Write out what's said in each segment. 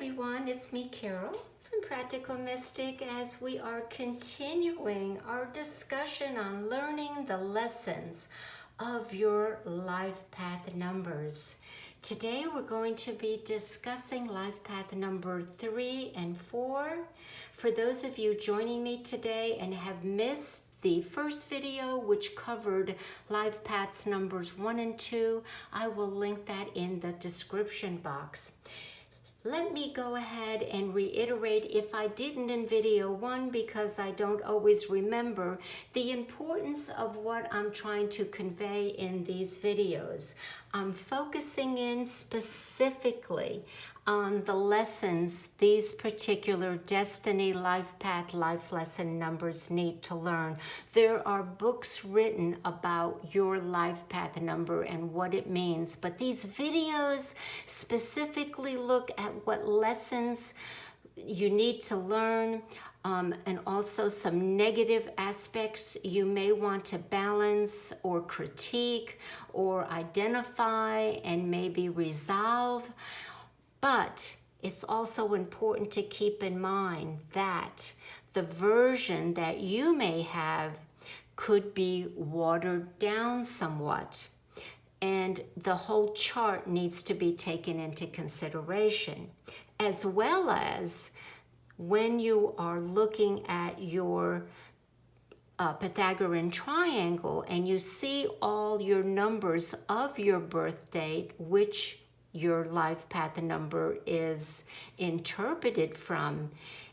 everyone, it's me, Carol, from Practical Mystic, as we are continuing our discussion on learning the lessons of your life path numbers. Today we're going to be discussing life path number 3 and 4. For those of you joining me today and have missed the first video, which covered life paths numbers 1 and 2, I will link that in the description box. Let me go ahead and reiterate, if I didn't in video 1, because I don't always remember, the importance of what I'm trying to convey in these videos. I'm focusing in specifically on the lessons these particular Destiny Life Path Life Lesson numbers need to learn. There are books written about your life path number and what it means, but these videos specifically look at what lessons you need to learn, and also some negative aspects you may want to balance or critique or identify and maybe resolve. But it's also important to keep in mind that the version that you may have could be watered down somewhat, and the whole chart needs to be taken into consideration, as well as when you are looking at your Pythagorean triangle and you see all your numbers of your birth date, which your life path number is interpreted from.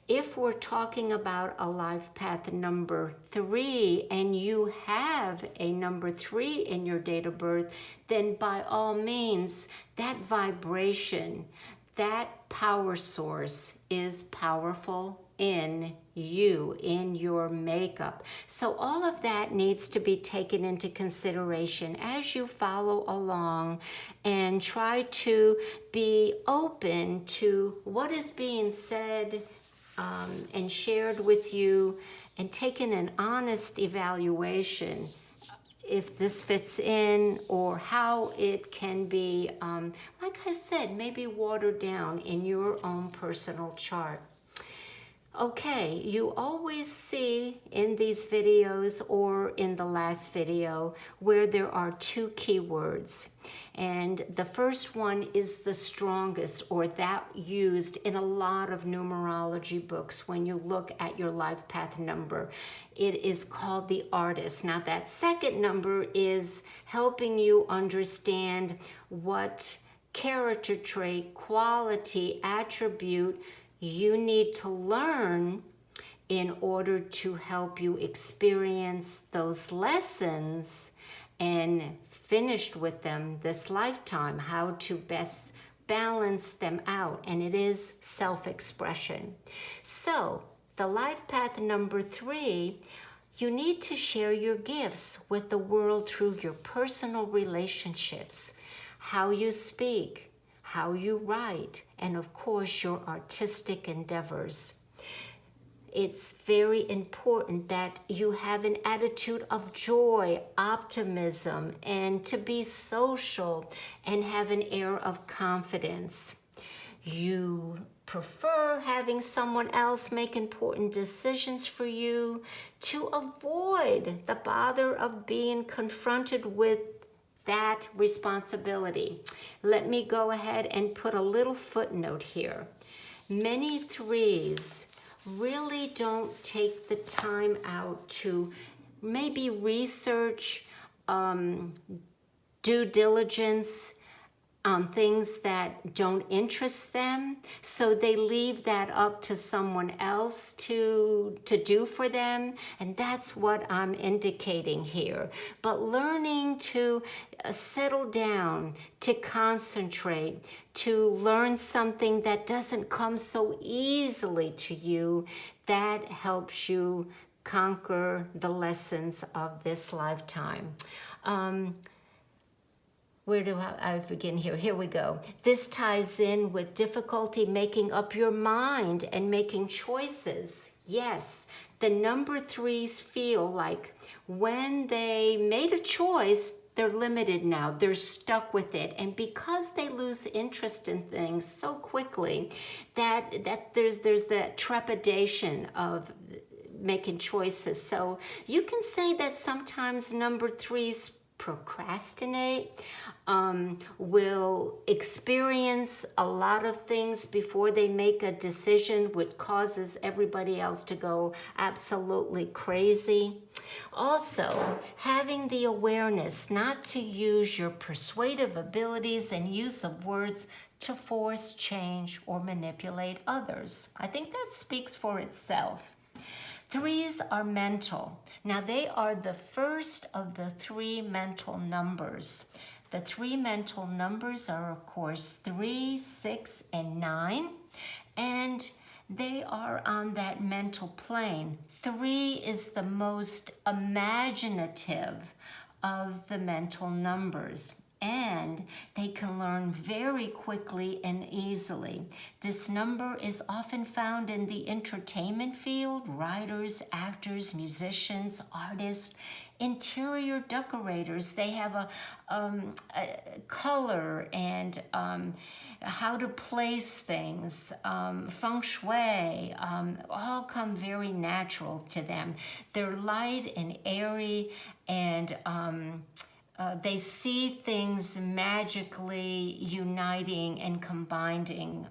If we're talking about a life path number 3 and you have a number 3 in your date of birth, then by all means, that vibration, that power source is powerful in you, in your makeup. So all of that needs to be taken into consideration as you follow along and try to be open to what is being said and shared with you, and taking an honest evaluation if this fits in or how it can be, like I said, maybe watered down in your own personal chart. Okay, you always see in these videos or in the last video where there are 2 keywords. And the first one is the strongest, or that used in a lot of numerology books when you look at your life path number. It is called the artist. Now that second number is helping you understand what character trait, quality, attribute you need to learn in order to help you experience those lessons and finished with them this lifetime, how to best balance them out. And it is self-expression. So the life path number 3, you need to share your gifts with the world through your personal relationships, how you speak, how you write, and of course your artistic endeavors. It's very important that you have an attitude of joy, optimism, and to be social and have an air of confidence. You prefer having someone else make important decisions for you to avoid the bother of being confronted with that responsibility. Let me go ahead and put a little footnote here. Many 3s really don't take the time out to maybe research, due diligence on things that don't interest them, so they leave that up to someone else to do for them, and that's what I'm indicating here. But learning to settle down, to concentrate, to learn something that doesn't come so easily to you, that helps you conquer the lessons of this lifetime. Where do I begin here? Here we go. This ties in with difficulty making up your mind and making choices. Yes, the number 3s feel like when they made a choice, they're limited now. They're stuck with it. And because they lose interest in things so quickly, that there's that trepidation of making choices. So you can say that sometimes number threes procrastinate, will experience a lot of things before they make a decision, which causes everybody else to go absolutely crazy. Also, having the awareness not to use your persuasive abilities and use of words to force, change, or manipulate others. I think that speaks for itself. Threes are mental. Now, they are the first of the three mental numbers. The three mental numbers are, of course, 3, 6, and 9. And they are on that mental plane. 3 is the most imaginative of the mental numbers, and they can learn very quickly and easily. This number is often found in the entertainment field: writers, actors, musicians, artists, interior decorators. They have a color and how to place things, feng shui, all come very natural to them. They're light and airy, and they see things magically uniting and combining.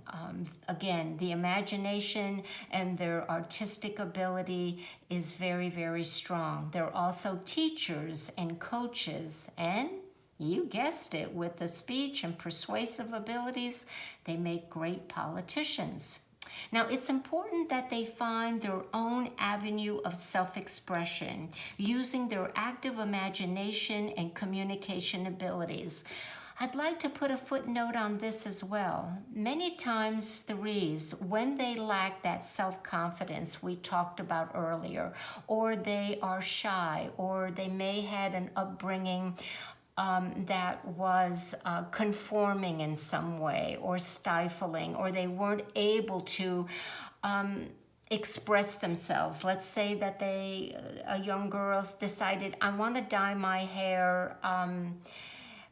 Again, the imagination and their artistic ability is very, very strong. They're also teachers and coaches, and you guessed it, with the speech and persuasive abilities, they make great politicians. Now, it's important that they find their own avenue of self-expression using their active imagination and communication abilities. I'd like to put a footnote on this as well. Many times threes, when they lack that self-confidence we talked about earlier, or they are shy, or they may have an upbringing that was conforming in some way, or stifling, or they weren't able to express themselves. Let's say that a young girl decided, I want to dye my hair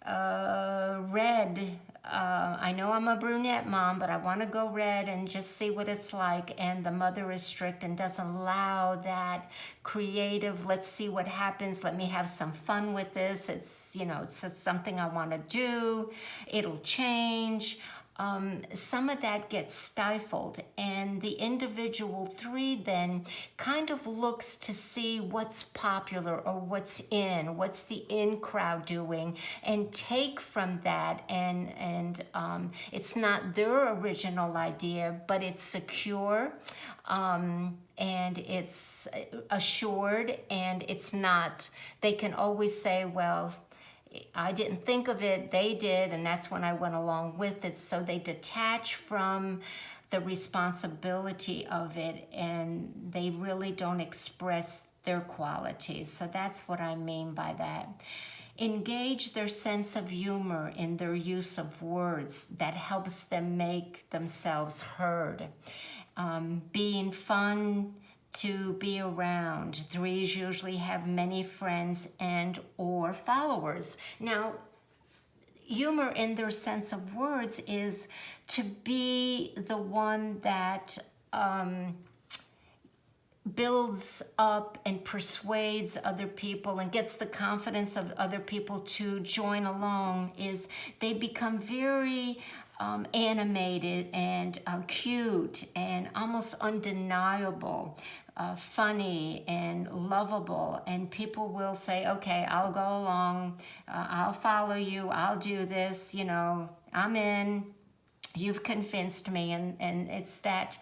red. I know I'm a brunette mom, but I want to go red and just see what it's like. And the mother is strict and doesn't allow that creative, let's see what happens. Let me have some fun with this. It's just something I want to do. It'll change. Some of that gets stifled, and the individual three then kind of looks to see what's popular or what's the in crowd doing, and take from that, and it's not their original idea, but it's secure, and it's assured, and it's not, they can always say, well, I didn't think of it, they did, and that's when I went along with it. So they detach from the responsibility of it, and they really don't express their qualities. So that's what I mean by that. Engage their sense of humor in their use of words that helps them make themselves heard. Being fun to be around. Threes usually have many friends and or followers. Now, humor in their sense of words is to be the one that builds up and persuades other people and gets the confidence of other people to join along. Is they become very animated and cute and almost undeniable, funny and lovable, and people will say, okay, I'll go along, I'll follow you, I'll do this, I'm in, you've convinced me. And it's that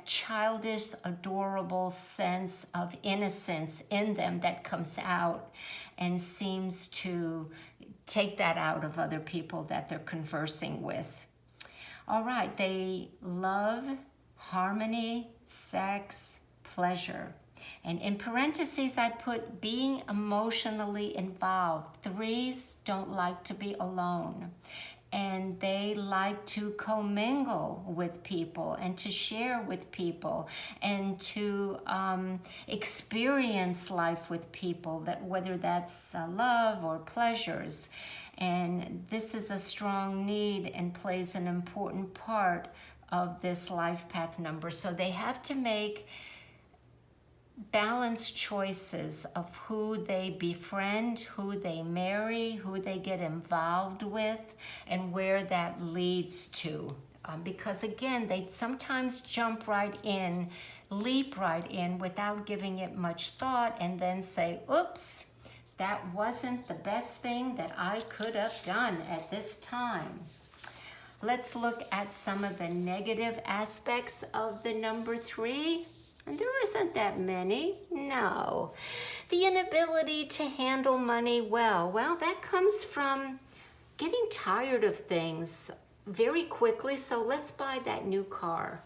childish, adorable sense of innocence in them that comes out and seems to take that out of other people that they're conversing with. All right, they love harmony, sex, pleasure. And in parentheses, I put being emotionally involved. Threes don't like to be alone. and they like to commingle with people and to share with people and to experience life with people, that whether that's love or pleasures. And this is a strong need and plays an important part of this life path number. So they have to make balanced choices of who they befriend, who they marry, who they get involved with, and where that leads to. Because again, they sometimes jump right in, leap right in without giving it much thought, and then say, oops, that wasn't the best thing that I could have done at this time. Let's look at some of the negative aspects of the number 3. And there isn't that many, no. The inability to handle money well. Well, that comes from getting tired of things very quickly. So let's buy that new car.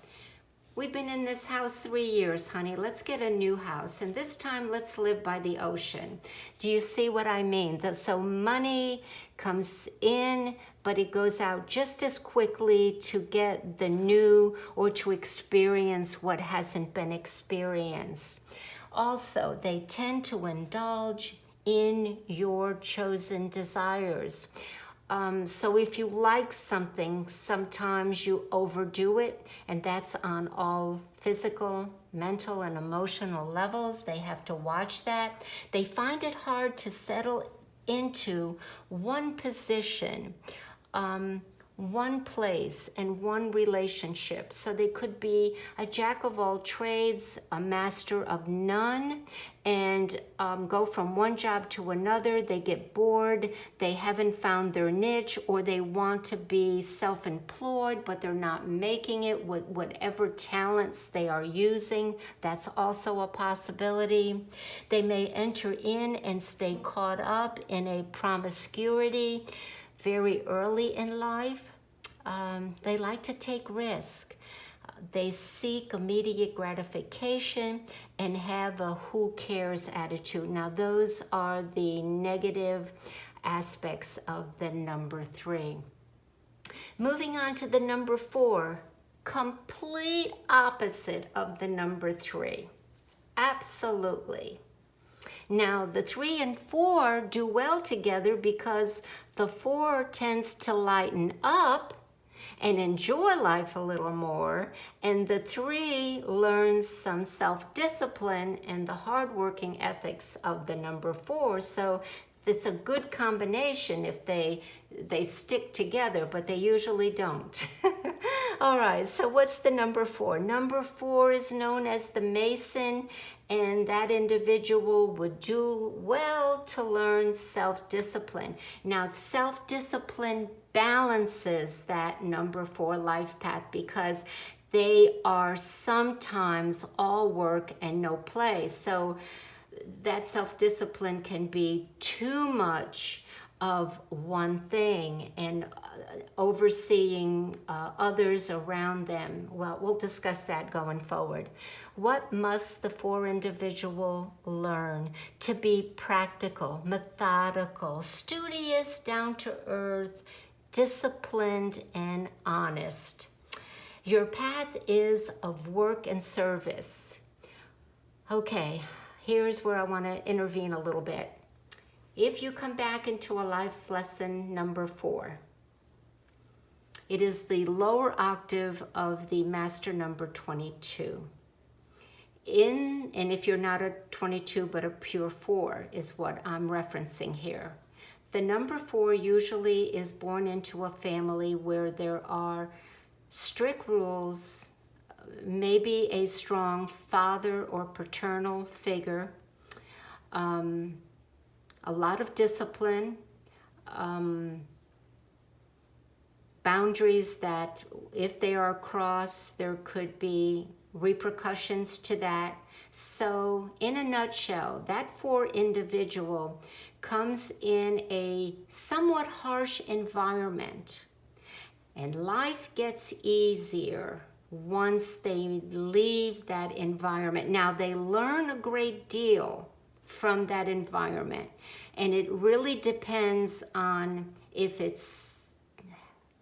We've been in this house 3 years, honey. Let's get a new house. And this time, let's live by the ocean. Do you see what I mean? So money comes in, but it goes out just as quickly to get the new or to experience what hasn't been experienced. Also, they tend to indulge in your chosen desires. So if you like something, sometimes you overdo it, and that's on all physical, mental, and emotional levels. They have to watch that. They find it hard to settle into one position, one place, and one relationship. So they could be a jack of all trades, a master of none, and go from one job to another. They get bored, they haven't found their niche, or they want to be self-employed, but they're not making it with whatever talents they are using. That's also a possibility. They may enter in and stay caught up in a promiscuity very early in life. They like to take risk. They seek immediate gratification and have a who cares attitude. Now, those are the negative aspects of the number 3. Moving on to the number 4, complete opposite of the number 3. Absolutely. Now, the 3 and 4 do well together because the 4 tends to lighten up and enjoy life a little more, and the 3 learns some self-discipline and the hardworking ethics of the number 4. So it's a good combination if they stick together, but they usually don't. All right, so what's the number 4? Number 4 is known as the Mason, and that individual would do well to learn self-discipline. Now, self-discipline balances that number 4 life path because they are sometimes all work and no play. So that self-discipline can be too much of one thing and overseeing others around them. Well, we'll discuss that going forward. What must the 4 individual learn? To be practical, methodical, studious, down to earth, disciplined, and honest. Your path is of work and service. Okay, here's where I want to intervene a little bit. If you come back into a life lesson number 4, it is the lower octave of the master number 22. And if you're not a 22 but a pure 4 is what I'm referencing here. The number 4 usually is born into a family where there are strict rules, maybe a strong father or paternal figure, a lot of discipline, boundaries that if they are crossed, there could be repercussions to that. So in a nutshell, that 4 individual comes in a somewhat harsh environment, and life gets easier once they leave that environment. Now, they learn a great deal from that environment, and it really depends on if it's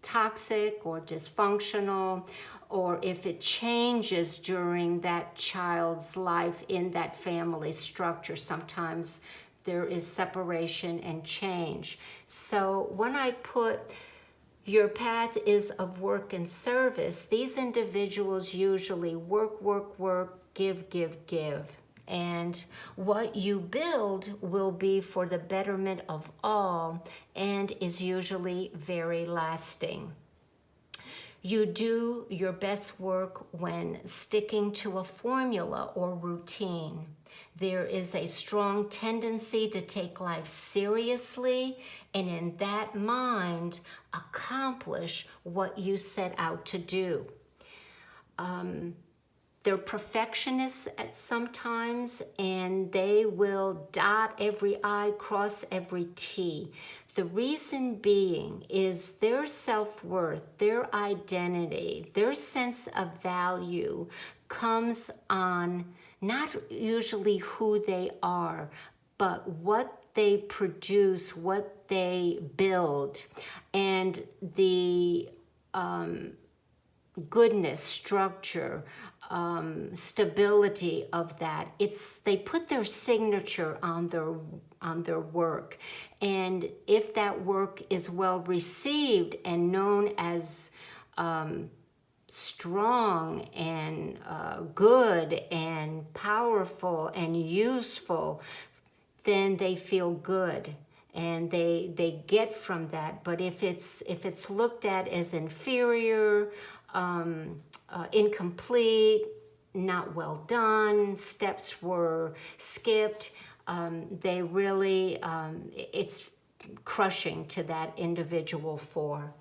toxic or dysfunctional, or if it changes during that child's life in that family structure. Sometimes there is separation and change. So when I put your path is of work and service, these individuals usually work, work, work, give, give, give. And what you build will be for the betterment of all and is usually very lasting. You do your best work when sticking to a formula or routine. There is a strong tendency to take life seriously and in that mind accomplish what you set out to do. They're perfectionists at sometimes, and they will dot every I, cross every T. The reason being is their self-worth, their identity, their sense of value comes on not usually who they are, but what they produce, what they build, and the goodness, structure, stability of that. They put their signature on their work, and if that work is well received and known as strong and good and powerful and useful, then they feel good and they get from that. But if it's looked at as inferior, incomplete, not well done, steps were skipped, they really, it's crushing to that individual for.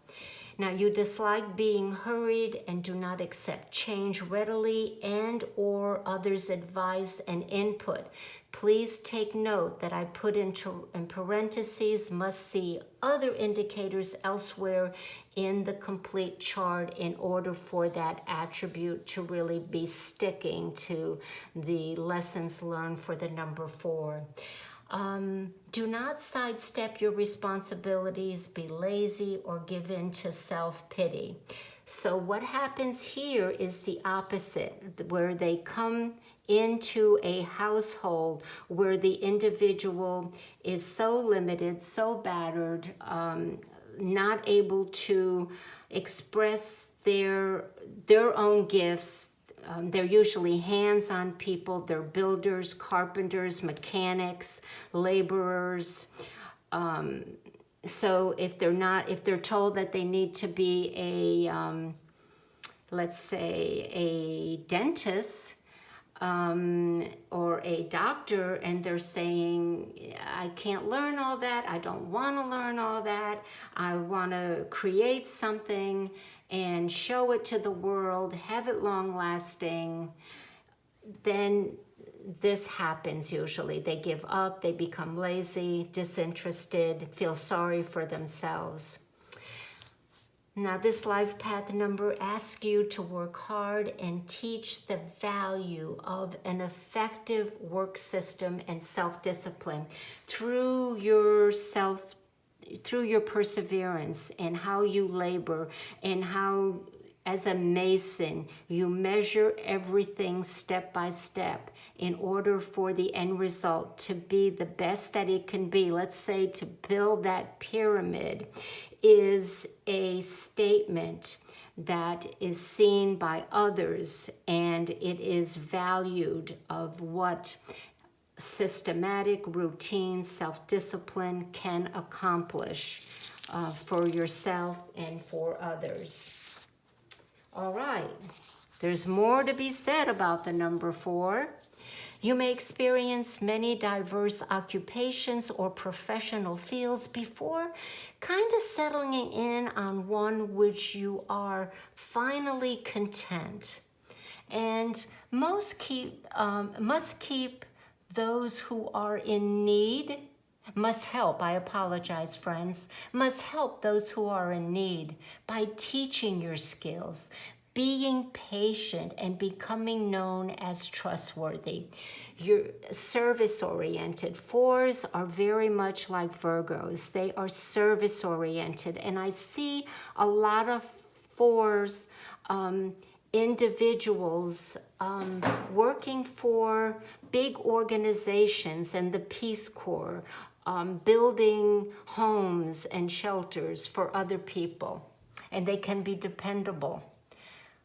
Now, you dislike being hurried and do not accept change readily and or others' advice and input. Please take note that I put in parentheses, must see other indicators elsewhere in the complete chart in order for that attribute to really be sticking to the lessons learned for the number 4. Do not sidestep your responsibilities, be lazy, or give in to self-pity. So what happens here is the opposite, where they come into a household where the individual is so limited, so battered, not able to express their own gifts. They're usually hands-on people. They're builders, carpenters, mechanics, laborers. So if they're told that they need to be a, let's say, a dentist, or a doctor, and they're saying, I can't learn all that, I don't want to learn all that, I want to create something and show it to the world, have it long lasting, then this happens usually. They give up, they become lazy, disinterested, feel sorry for themselves. Now, this life path number asks you to work hard and teach the value of an effective work system and self-discipline through your perseverance and how you labor and how, as a mason, you measure everything step by step in order for the end result to be the best that it can be. Let's say to build that pyramid is a statement that is seen by others, and it is valued of what systematic, routine, self-discipline can accomplish for yourself and for others. All right, there's more to be said about the number 4. You may experience many diverse occupations or professional fields before kind of settling in on one which you are finally content. And must keep those who are in need, must help those who are in need by teaching your skills, being patient and becoming known as trustworthy. You're service-oriented. Fours are very much like Virgos. They are service-oriented. And I see a lot of fours, individuals working for big organizations and the Peace Corps, building homes and shelters for other people, and they can be dependable.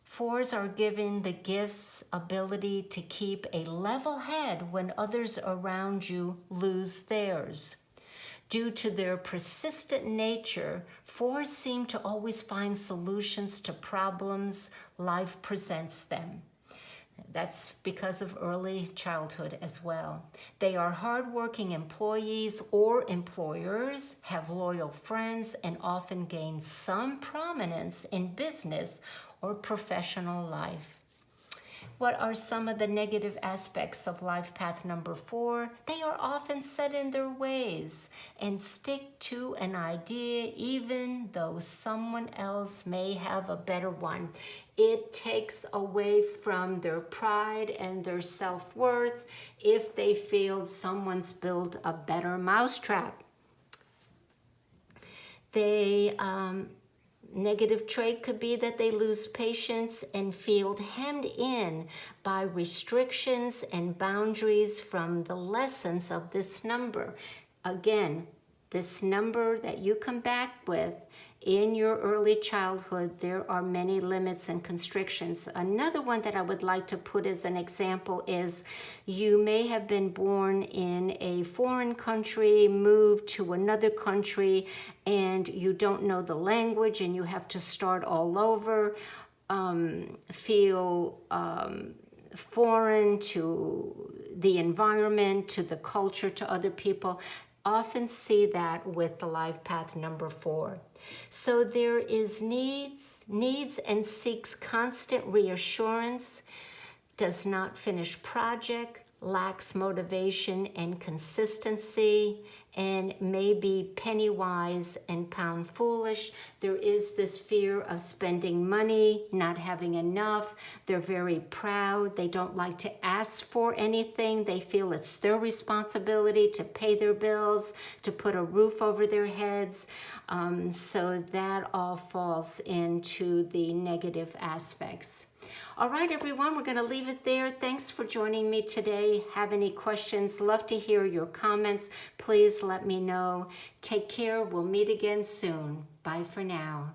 Fours are given the gifts, ability to keep a level head when others around you lose theirs. Due to their persistent nature, fours seem to always find solutions to problems life presents them. That's because of early childhood as well. They are hardworking employees or employers, have loyal friends, and often gain some prominence in business or professional life. What are some of the negative aspects of life path number 4? They are often set in their ways and stick to an idea even though someone else may have a better one. It takes away from their pride and their self-worth if they feel someone's built a better mousetrap. Negative trait could be that they lose patience and feel hemmed in by restrictions and boundaries from the lessons of this number. Again, this number that you come back with in your early childhood, there are many limits and constrictions. Another one that I would like to put as an example is you may have been born in a foreign country, moved to another country, and you don't know the language and you have to start all over, feel foreign to the environment, to the culture, to other people. Often see that with the life path number 4. So there is needs and seeks constant reassurance, does not finish project, lacks motivation and consistency, and may be penny wise and pound foolish. There is this fear of spending money, not having enough. They're very proud. They don't like to ask for anything. They feel it's their responsibility to pay their bills, to put a roof over their heads. So that all falls into the negative aspects. All right, everyone, we're going to leave it there. Thanks for joining me today. Have any questions? Love to hear your comments. Please let me know. Take care. We'll meet again soon. Bye for now.